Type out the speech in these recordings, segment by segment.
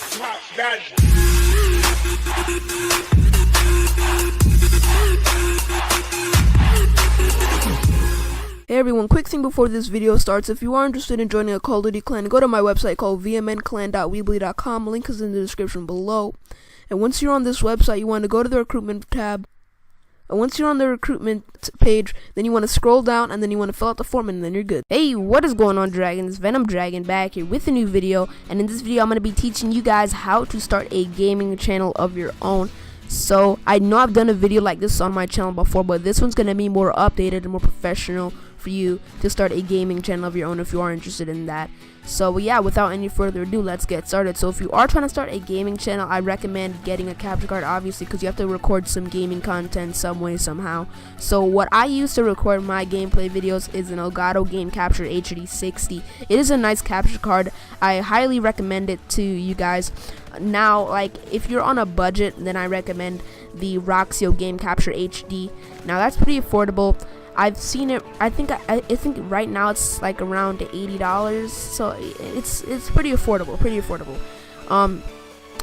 Hey everyone, quick thing before this video starts. If you are interested in joining a Call of Duty clan, go to my website called vmnclan.weebly.com. Link is in the description below. And once you're on this website, you want to go to the recruitment tab. And once you're on the recruitment page, then you want to scroll down and then you want to fill out the form and then you're good. Hey, what is going on, Dragons? VenomDragon back here with a new video. And in this video, I'm going to be teaching you guys how to start a gaming channel of your own. So I know I've done a video like this on my channel before, but this one's going to be more updated and more professional for you to start a gaming channel of your own if you are interested in that. So yeah, without any further ado, let's get started. So if you are trying to start a gaming channel, I recommend getting a capture card, obviously, because you have to record some gaming content some way, somehow. So what I use to record my gameplay videos is an Elgato Game Capture HD60. It is a nice capture card. I highly recommend it to you guys. Now, like, if you're on a budget, then I recommend the Roxio Game Capture HD. Now that's pretty affordable. I've seen it. I think right now it's like around $80, so it's pretty affordable. And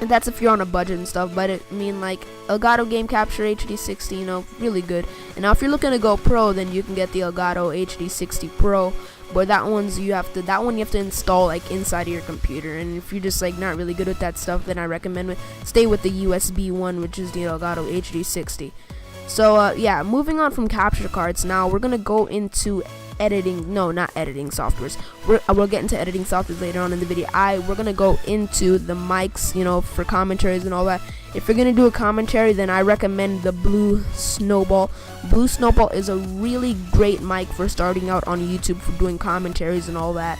that's if you're on a budget and stuff. But I mean, like, Elgato Game Capture HD60, you know, really good. And now if you're looking to go pro, then you can get the Elgato HD60 Pro. But that one you have to install like inside of your computer. And if you're just like not really good with that stuff, then I recommend stay with the USB one, which is the Elgato HD60. So yeah, moving on from capture cards, now we're gonna go into editing. No, not editing softwares. We'll get into editing softwares later on in the video. We're gonna go into the mics, you know, for commentaries and all that. If you're gonna do a commentary, then I recommend the Blue Snowball. Blue Snowball is a really great mic for starting out on YouTube for doing commentaries and all that.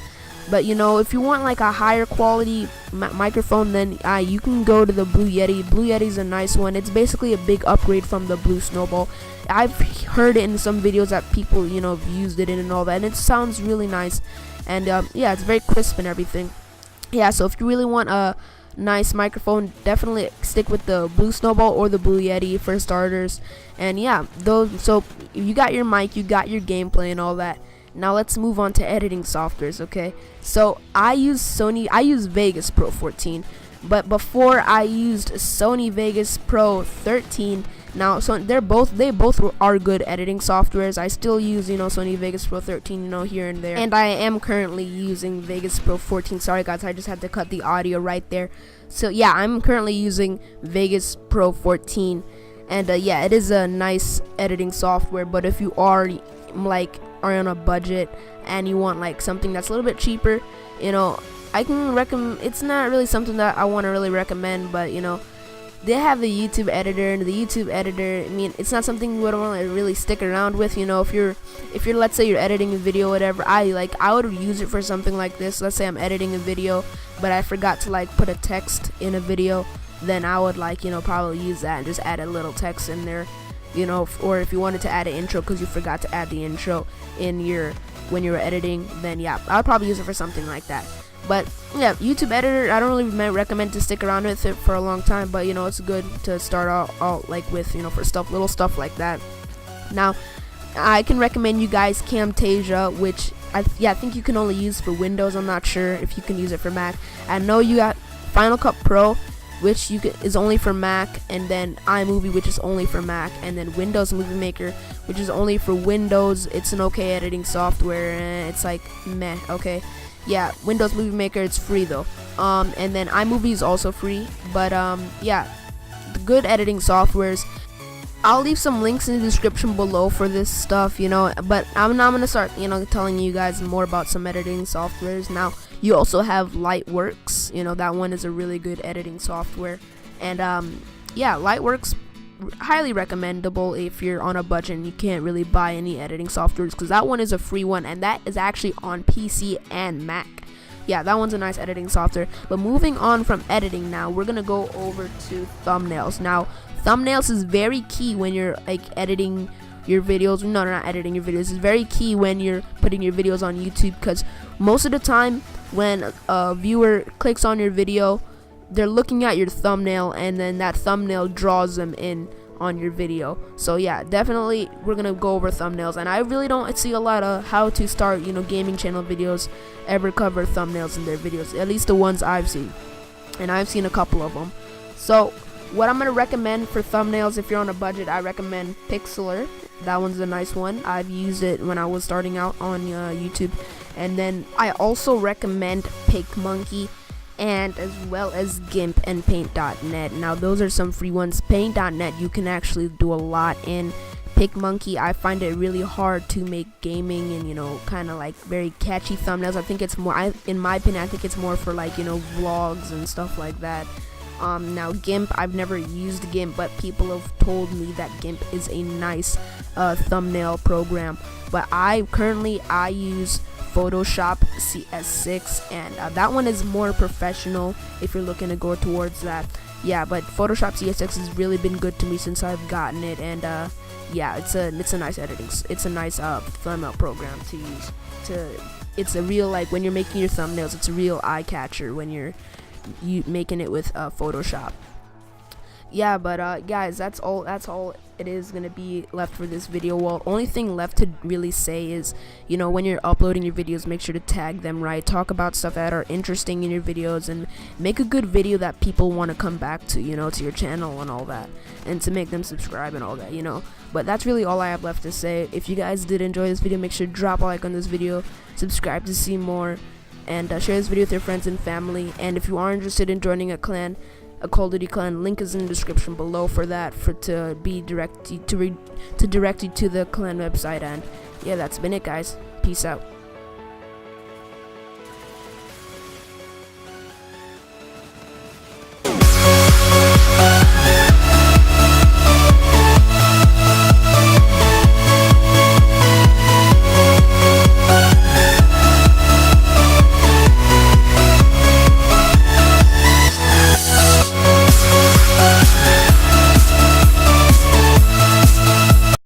But you know, if you want like a higher quality microphone, then you can go to the Blue Yeti. Blue Yeti's a nice one. It's basically a big upgrade from the Blue Snowball. I've heard it in some videos that people, you know, have used it in and all that, and it sounds really nice. And yeah, it's very crisp and everything. Yeah, so if you really want a nice microphone, definitely stick with the Blue Snowball or the Blue Yeti for starters. And yeah, so you got your mic, you got your gameplay and all that. Now let's move on to editing softwares, okay? So I use Vegas Pro 14, but before I used Sony Vegas Pro 13. Now, so they both are good editing softwares. I still use, you know, Sony Vegas Pro 13, you know, here and there. And I am currently using Vegas Pro 14. Sorry guys, I just had to cut the audio right there. So yeah, I'm currently using Vegas Pro 14. And yeah, it is a nice editing software, but if you are on a budget and you want like something that's a little bit cheaper, you know, I can recommend. It's not really something that I want to really recommend, but you know, they have the YouTube editor, and the YouTube editor, I mean, it's not something you would want to really stick around with. You know, if you're let's say you're editing a video, whatever, I would use it for something like this. Let's say I'm editing a video, but I forgot to like put a text in a video, then I would probably use that and just add a little text in there. You know, or if you wanted to add an intro because you forgot to add the intro in when you were editing, then yeah, I would probably use it for something like that. But yeah, YouTube editor, I don't really recommend to stick around with it for a long time, but you know, it's good to start out like with, you know, for little stuff like that. Now, I can recommend you guys Camtasia, which I think you can only use for Windows. I'm not sure if you can use it for Mac. I know you got Final Cut Pro, which is only for Mac, and then iMovie, which is only for Mac, and then Windows Movie Maker, which is only for Windows. It's an okay editing software, it's like meh, okay. Yeah, Windows Movie Maker, it's free though. And then iMovie is also free, but yeah, the good editing softwares. I'll leave some links in the description below for this stuff, you know, but I'm now going to start, you know, telling you guys more about some editing softwares. Now, you also have Lightworks, you know, that one is a really good editing software. And yeah, Lightworks, highly recommendable if you're on a budget and you can't really buy any editing softwares, because that one is a free one, and that is actually on PC and Mac. Yeah, that one's a nice editing software. But moving on from editing now, we're going to go over to thumbnails. Now, thumbnails is very key when you're like editing your videos. No, not editing your videos. It's very key when you're putting your videos on YouTube, because most of the time when a viewer clicks on your video, they're looking at your thumbnail, and then that thumbnail draws them in on your video. So yeah, definitely we're gonna go over thumbnails, and I really don't see a lot of how to start, you know, gaming channel videos ever cover thumbnails in their videos, at least the ones I've seen. and I've seen a couple of them. So what I'm gonna recommend for thumbnails, if you're on a budget, I recommend Pixlr. That one's a nice one. I've used it when I was starting out on YouTube. And then I also recommend PicMonkey, and as well as GIMP and Paint.net. Now those are some free ones. Paint.net you can actually do a lot in. PicMonkey, I find it really hard to make gaming and, you know, kind of like very catchy thumbnails. I think it's more, in my opinion, I think it's more for like, you know, vlogs and stuff like that. Now GIMP, I've never used GIMP, but people have told me that GIMP is a nice thumbnail program. But I use Photoshop CS6, and that one is more professional if you're looking to go towards that. Yeah, but Photoshop CS6 has really been good to me since I've gotten it, and yeah, it's a nice editing, it's a nice thumbnail program to use. It's a real, like, when you're making your thumbnails, it's a real eye catcher when you're making it with Photoshop. Yeah, but guys, that's all it is gonna be left for this video. Well, only thing left to really say is, you know, when you're uploading your videos, make sure to tag them right, talk about stuff that are interesting in your videos, and make a good video that people want to come back to, you know, to your channel and all that, and to make them subscribe and all that, you know. But that's really all I have left to say. If you guys did enjoy this video, make sure to drop a like on this video, subscribe to see more, and share this video with your friends and family. And if you are interested in joining a clan, a Call of Duty clan, link is in the description below for that, to direct you to the clan website. And yeah, that's been it, guys. Peace out.